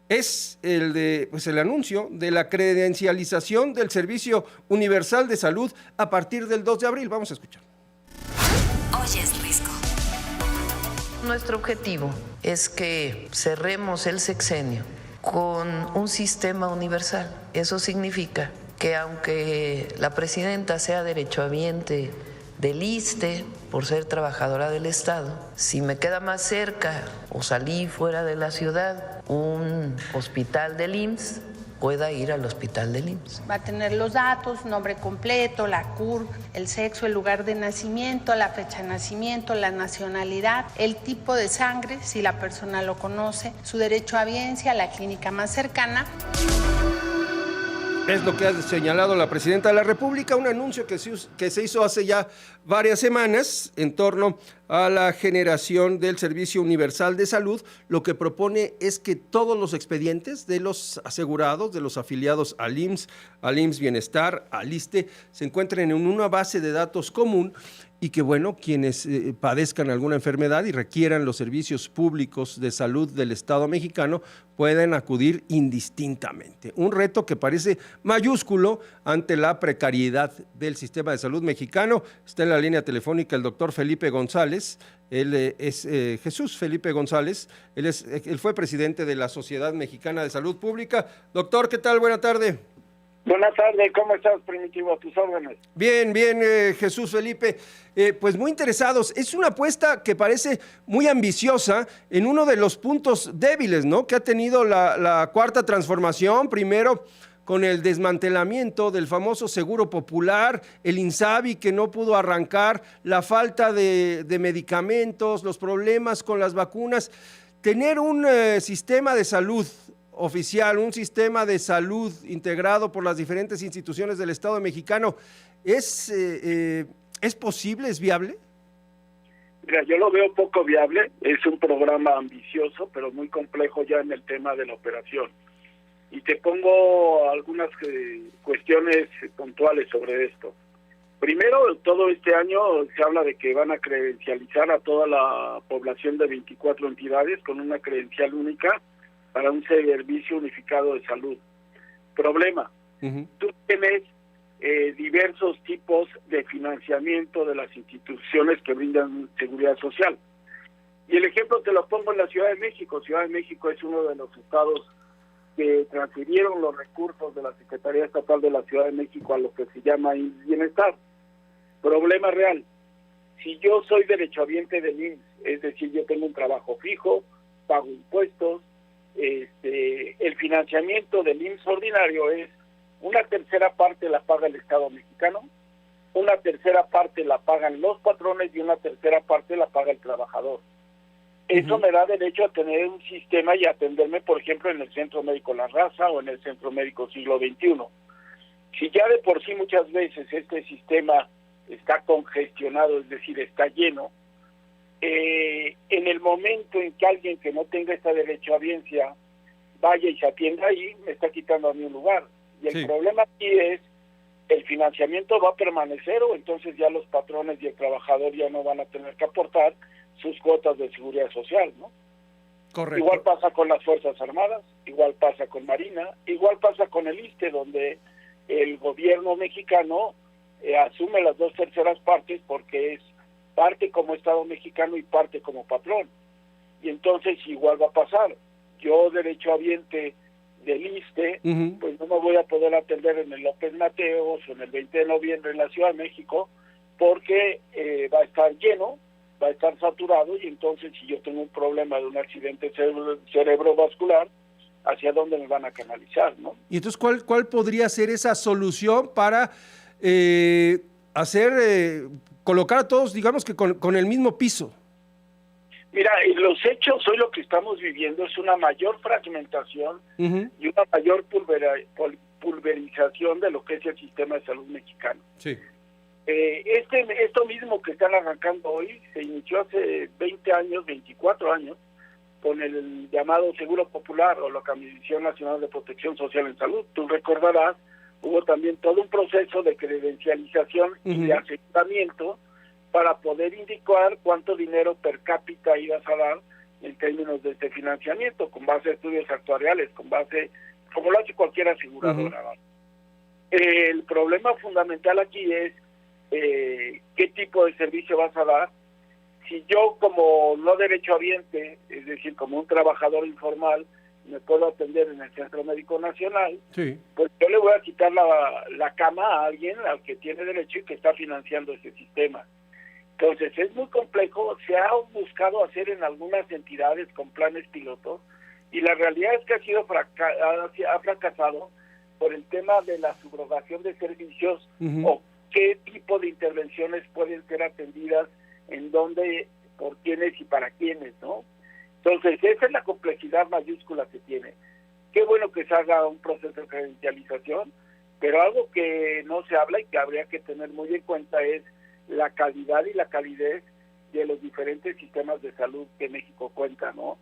es el anuncio de la credencialización del Servicio Universal de Salud a partir del 2 de abril. Vamos a escuchar. Oyes Risco. Nuestro objetivo es que cerremos el sexenio con un sistema universal. Eso significa que aunque la presidenta sea derechohabiente del ISSSTE por ser trabajadora del Estado, si me queda más cerca o salí fuera de la ciudad un hospital del IMSS, pueda ir al hospital del IMSS. Va a tener los datos, nombre completo, la CURP, el sexo, el lugar de nacimiento, la fecha de nacimiento, la nacionalidad, el tipo de sangre, si la persona lo conoce, su derecho a audiencia, la clínica más cercana. Es lo que ha señalado la presidenta de la República, un anuncio que se hizo hace ya varias semanas en torno a la generación del Servicio Universal de Salud. Lo que propone es que todos los expedientes de los asegurados, de los afiliados al IMSS Bienestar, al ISSSTE, se encuentren en una base de datos común y que, bueno, quienes padezcan alguna enfermedad y requieran los servicios públicos de salud del Estado mexicano puedan acudir indistintamente. Un reto que parece mayúsculo ante la precariedad del sistema de salud mexicano. Está en la línea telefónica el doctor Felipe González. Él es Jesús Felipe González. Él fue presidente de la Sociedad Mexicana de Salud Pública. Doctor, ¿qué tal? Buena tarde. Buenas tardes, ¿cómo estás, Primitivo? A tus órdenes. Bien, Jesús Felipe. Pues muy interesados. Es una apuesta que parece muy ambiciosa en uno de los puntos débiles, ¿no?, que ha tenido la Cuarta Transformación. Primero, con el desmantelamiento del famoso Seguro Popular, el INSABI que no pudo arrancar, la falta de medicamentos, los problemas con las vacunas. Tener un sistema de salud oficial, un sistema de salud integrado por las diferentes instituciones del Estado mexicano, ¿es posible, es viable? Mira, yo lo veo poco viable. Es un programa ambicioso, pero muy complejo ya en el tema de la operación. Y te pongo algunas cuestiones puntuales sobre esto. Primero, todo este año se habla de que van a credencializar a toda la población de 24 entidades con una credencial única para un servicio unificado de salud. Problema, tú tienes diversos tipos de financiamiento de las instituciones que brindan seguridad social. Y el ejemplo te lo pongo en la Ciudad de México. Ciudad de México es uno de los estados que transfirieron los recursos de la Secretaría Estatal de la Ciudad de México a lo que se llama Bienestar. Problema real, si yo soy derechohabiente del IMSS, es decir, yo tengo un trabajo fijo, pago impuestos, el financiamiento del IMSS ordinario es una tercera parte la paga el Estado mexicano, una tercera parte la pagan los patrones y una tercera parte la paga el trabajador. Eso me da derecho a tener un sistema y atenderme, por ejemplo, en el Centro Médico La Raza o en el Centro Médico Siglo XXI. Si ya de por sí muchas veces este sistema está congestionado, es decir, está lleno, en el momento en que alguien que no tenga esta derechohabiencia vaya y se atienda ahí, me está quitando a mí un lugar. Y el problema aquí es, ¿el financiamiento va a permanecer o entonces ya los patrones y el trabajador ya no van a tener que aportar sus cuotas de seguridad social, ¿no? Correcto. Igual pasa con las Fuerzas Armadas, igual pasa con Marina, igual pasa con el ISSSTE, donde el gobierno mexicano asume las 2/3 partes porque es parte como Estado mexicano y parte como patrón. Y entonces igual va a pasar. Yo, derechohabiente del ISSSTE, pues no me voy a poder atender en el López Mateos o en el 20 de noviembre en la Ciudad de México porque va a estar lleno, va a estar saturado, y entonces si yo tengo un problema de un accidente cerebrovascular, ¿hacia dónde me van a canalizar, no? Y entonces, ¿cuál podría ser esa solución para colocar a todos, digamos que con el mismo piso? Mira, en los hechos hoy lo que estamos viviendo es una mayor fragmentación y una mayor pulverización de lo que es el sistema de salud mexicano. Sí. Esto mismo que están arrancando hoy se inició hace 20 años, 24 años, con el llamado Seguro Popular o la Comisión Nacional de Protección Social en Salud. Tú recordarás, hubo también todo un proceso de credencialización y de aseguramiento para poder indicar cuánto dinero per cápita ibas a dar en términos de este financiamiento, con base a estudios actuariales, con base, como lo hace cualquier aseguradora. ¿No? El problema fundamental aquí es qué tipo de servicio vas a dar. Si yo como no derechohabiente, es decir, como un trabajador informal, me puedo atender en el Centro Médico Nacional, sí, pues yo le voy a quitar la cama a alguien al que tiene derecho y que está financiando ese sistema. Entonces es muy complejo, se ha buscado hacer en algunas entidades con planes pilotos y la realidad es que ha fracasado por el tema de la subrogación de servicios o qué tipo de intervenciones pueden ser atendidas, en dónde, por quiénes y para quiénes, ¿no? Entonces, esa es la complejidad mayúscula que tiene. Qué bueno que se haga un proceso de credencialización, pero algo que no se habla y que habría que tener muy en cuenta es la calidad y la calidez de los diferentes sistemas de salud que México cuenta, ¿no?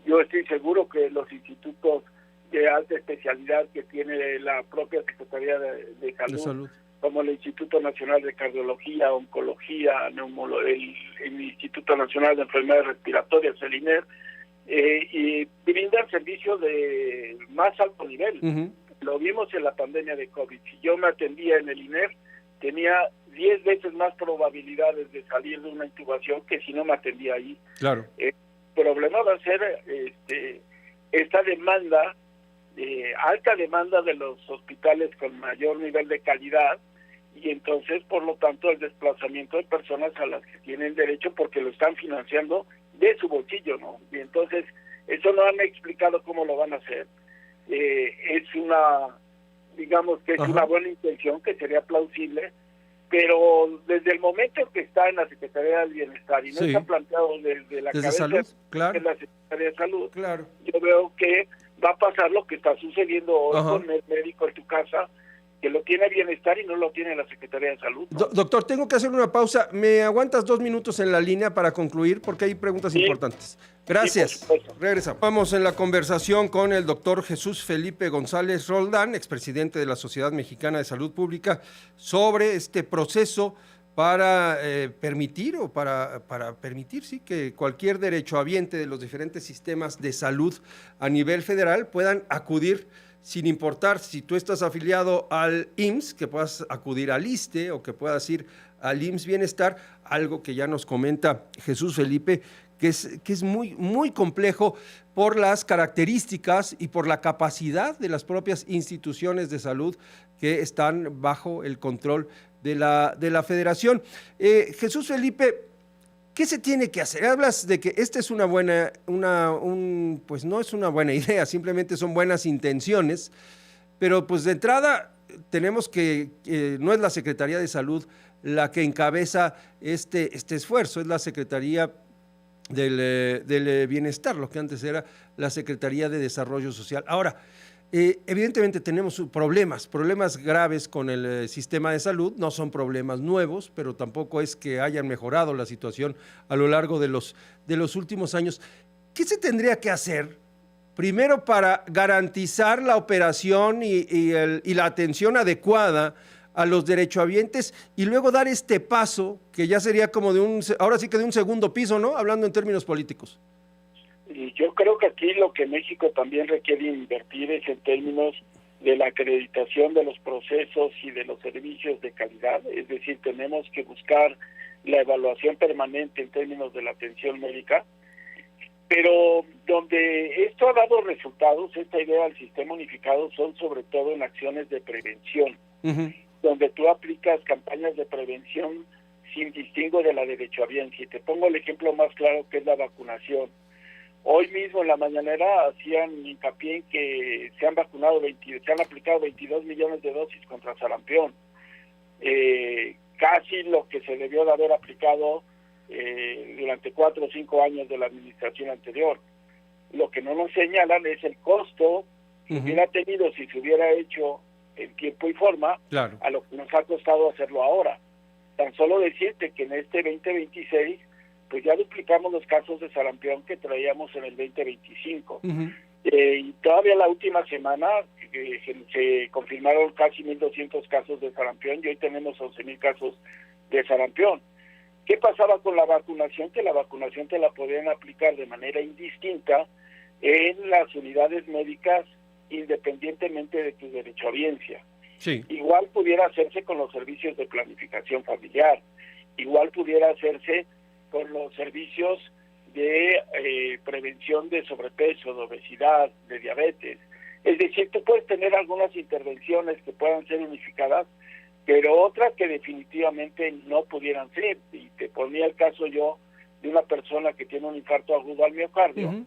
Yo estoy seguro que los institutos de alta especialidad que tiene la propia Secretaría de Salud, como el Instituto Nacional de Cardiología, Oncología, el Instituto Nacional de Enfermedades Respiratorias, el INER, y brindan servicios de más alto nivel. Lo vimos en la pandemia de COVID. Si yo me atendía en el INER, tenía 10 veces más probabilidades de salir de una intubación que si no me atendía ahí. Claro. El problema va a ser esta demanda, alta demanda de los hospitales con mayor nivel de calidad, y entonces, por lo tanto, el desplazamiento de personas a las que tienen derecho porque lo están financiando de su bolsillo, ¿no? Y entonces, eso no han explicado cómo lo van a hacer. Es digamos que es una buena intención, que sería plausible, pero desde el momento que está en la Secretaría del Bienestar y no está planteado desde la cabeza salud, claro, de la Secretaría de Salud, claro, yo veo que va a pasar lo que está sucediendo hoy con el médico en tu casa, que lo tiene Bienestar y no lo tiene la Secretaría de Salud, ¿no? Doctor, tengo que hacer una pausa. ¿Me aguantas 2 minutos en la línea para concluir? Porque hay preguntas importantes. Gracias. Sí, regresamos. Vamos en la conversación con el doctor Jesús Felipe González Roldán, expresidente de la Sociedad Mexicana de Salud Pública, sobre este proceso para permitir sí, que cualquier derechohabiente de los diferentes sistemas de salud a nivel federal puedan acudir, sin importar si tú estás afiliado al IMSS, que puedas acudir al ISSSTE o que puedas ir al IMSS Bienestar, algo que ya nos comenta Jesús Felipe, que es muy, muy complejo por las características y por la capacidad de las propias instituciones de salud que están bajo el control de la federación. Jesús Felipe, ¿qué se tiene que hacer? Hablas de que esta es pues no es una buena idea, simplemente son buenas intenciones, pero pues de entrada tenemos que no es la Secretaría de Salud la que encabeza este esfuerzo, es la Secretaría del Bienestar, lo que antes era la Secretaría de Desarrollo Social. Ahora, evidentemente tenemos problemas graves con el sistema de salud, no son problemas nuevos, pero tampoco es que hayan mejorado la situación a lo largo de los últimos años. ¿Qué se tendría que hacer primero para garantizar la operación y la atención adecuada a los derechohabientes y luego dar este paso que ya sería como ahora sí que de un segundo piso, ¿no? Hablando en términos políticos. Y yo creo que aquí lo que México también requiere invertir es en términos de la acreditación de los procesos y de los servicios de calidad, es decir, tenemos que buscar la evaluación permanente en términos de la atención médica, pero donde esto ha dado resultados, esta idea del sistema unificado son sobre todo en acciones de prevención, donde tú aplicas campañas de prevención sin distingo de la derechohabiencia. Y te pongo el ejemplo más claro, que es la vacunación. Hoy mismo en la mañanera hacían hincapié en que se han aplicado 22 millones de dosis contra sarampión. Casi lo que se debió de haber aplicado durante 4 o 5 años de la administración anterior. Lo que no nos señalan es el costo que hubiera tenido si se hubiera hecho en tiempo y forma, claro, a lo que nos ha costado hacerlo ahora. Tan solo decirte que en este 2026 pues ya duplicamos los casos de sarampión que traíamos en el 2025. Y todavía la última semana se confirmaron casi 1,200 casos de sarampión y hoy tenemos 11,000 casos de sarampión. ¿Qué pasaba con la vacunación? Que la vacunación te la podían aplicar de manera indistinta en las unidades médicas independientemente de tu derechohabiencia. Sí. Igual pudiera hacerse con los servicios de planificación familiar, igual pudiera hacerse con los servicios de prevención de sobrepeso, de obesidad, de diabetes. Es decir, tú puedes tener algunas intervenciones que puedan ser unificadas, pero otras que definitivamente no pudieran ser. Y te ponía el caso yo de una persona que tiene un infarto agudo al miocardio. Uh-huh.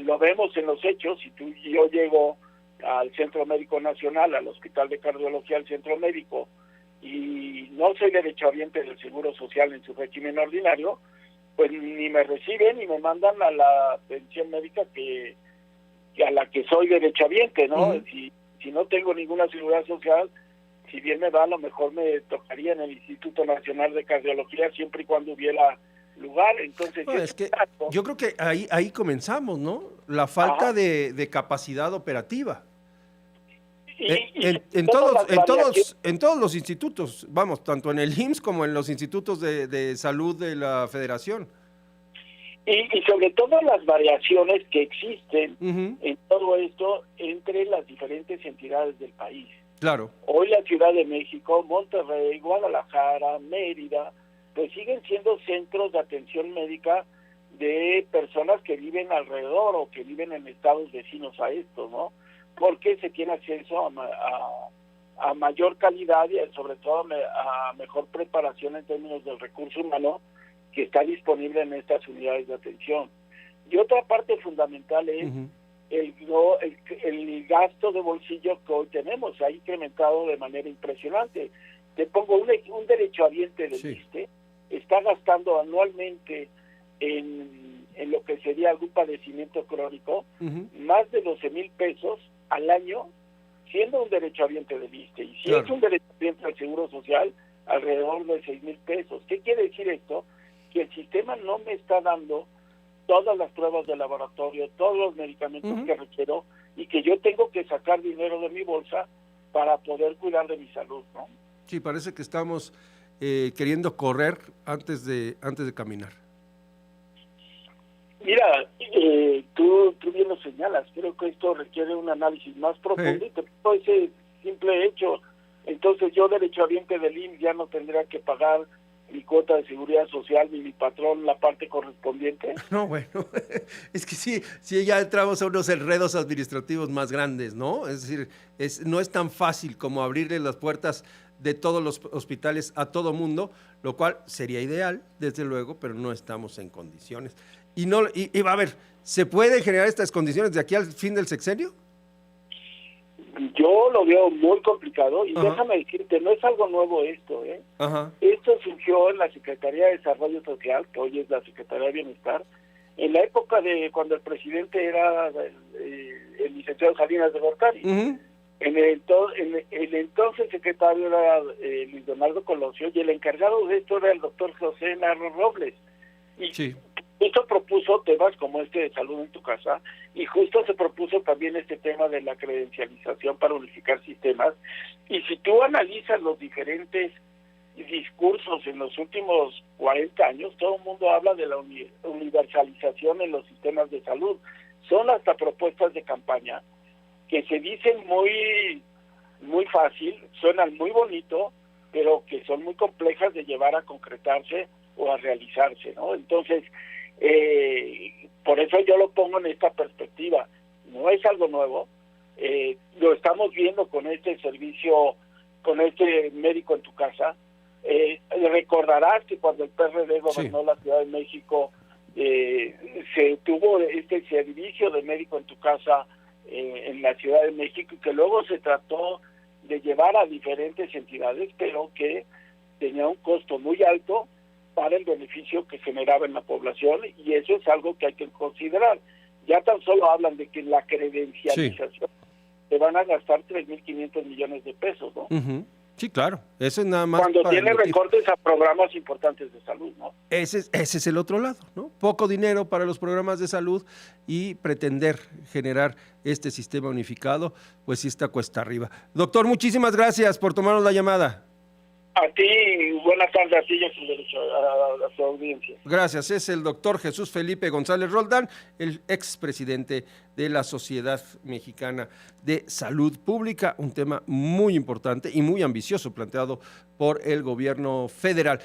Lo vemos en los hechos. Si yo llego al Centro Médico Nacional, al Hospital de Cardiología, al Centro Médico, y no soy derechohabiente del Seguro Social en su régimen ordinario, pues ni me reciben ni me mandan a la atención médica que a la que soy derechohabiente, ¿no? Uh-huh. Si no tengo ninguna seguridad social, si bien me va, a lo mejor me tocaría en el Instituto Nacional de Cardiología, siempre y cuando hubiera lugar. Entonces, No, es que yo creo que ahí comenzamos, ¿no? La falta de capacidad operativa. En todos los institutos, vamos, tanto en el IMSS como en los institutos de salud de la Federación. Y sobre todo las variaciones que existen Uh-huh. en todo esto entre las diferentes entidades del país. Claro. Hoy la Ciudad de México, Monterrey, Guadalajara, Mérida, pues siguen siendo centros de atención médica de personas que viven alrededor o que viven en estados vecinos a esto, ¿no? Porque se tiene acceso a mayor calidad y sobre todo a mejor preparación en términos del recurso humano que está disponible en estas unidades de atención. Y otra parte fundamental es Uh-huh. el gasto de bolsillo que hoy tenemos, ha incrementado de manera impresionante. Te pongo un derechohabiente del ISSSTE, está gastando anualmente en lo que sería algún padecimiento crónico, uh-huh, más de 12,000 pesos al año, siendo un derechohabiente del ISSSTE. Y si es un derechohabiente del Seguro Social, alrededor de 6,000 pesos. ¿Qué quiere decir esto? Que el sistema no me está dando todas las pruebas de laboratorio, todos los medicamentos uh-huh que requiero, y que yo tengo que sacar dinero de mi bolsa para poder cuidar de mi salud, ¿no? Sí, parece que estamos queriendo correr antes de caminar. Mira, tú bien lo señalas, creo que esto requiere un análisis más profundo, y te pongo ese simple hecho. Entonces yo, derechohabiente del IMSS, ya no tendría que pagar mi cuota de seguridad social ni mi patrón la parte correspondiente. No, bueno, es que sí ya entramos a unos enredos administrativos más grandes, ¿no? Es decir, no es tan fácil como abrirle las puertas de todos los hospitales a todo mundo, lo cual sería ideal, desde luego, pero no estamos en condiciones. Y va a ver, ¿se pueden generar estas condiciones de aquí al fin del sexenio? Yo lo veo muy complicado y déjame decirte, no es algo nuevo esto, ¿eh? Ajá. Esto surgió en la Secretaría de Desarrollo Social, que hoy es la Secretaría de Bienestar, en la época de cuando el presidente era el licenciado Salinas de Gortari. Uh-huh. El entonces secretario era Luis Donaldo Colosio, y el encargado de esto era el doctor José Narro Robles. Y sí, esto propuso temas como este de salud en tu casa, y justo se propuso también este tema de la credencialización para unificar sistemas. Y si tú analizas los diferentes discursos en los últimos 40 años, todo el mundo habla de la universalización en los sistemas de salud. Son hasta propuestas de campaña que se dicen muy fácil, suenan muy bonito, pero que son muy complejas de llevar a concretarse o a realizarse, ¿no? Entonces, por eso yo lo pongo en esta perspectiva. No es algo nuevo, lo estamos viendo con este servicio, con este médico en tu casa. Recordarás que cuando el PRD gobernó la Ciudad de México, se tuvo este servicio de médico en tu casa en la Ciudad de México, y que luego se trató de llevar a diferentes entidades, pero que tenía un costo muy alto para el beneficio que generaba en la población, y eso es algo que hay que considerar. Ya tan solo hablan de que en la credencialización se van a gastar 3,500 millones de pesos, ¿no? Uh-huh. Sí, claro, eso es nada más. Cuando tiene recortes a programas importantes de salud, ¿no? Ese es el otro lado, ¿no? Poco dinero para los programas de salud y pretender generar este sistema unificado, pues sí está cuesta arriba. Doctor, muchísimas gracias por tomarnos la llamada. A ti, buenas tardes a ti y a su derecho, a su audiencia. Gracias. Es el doctor Jesús Felipe González Roldán, el expresidente de la Sociedad Mexicana de Salud Pública, un tema muy importante y muy ambicioso planteado por el gobierno federal.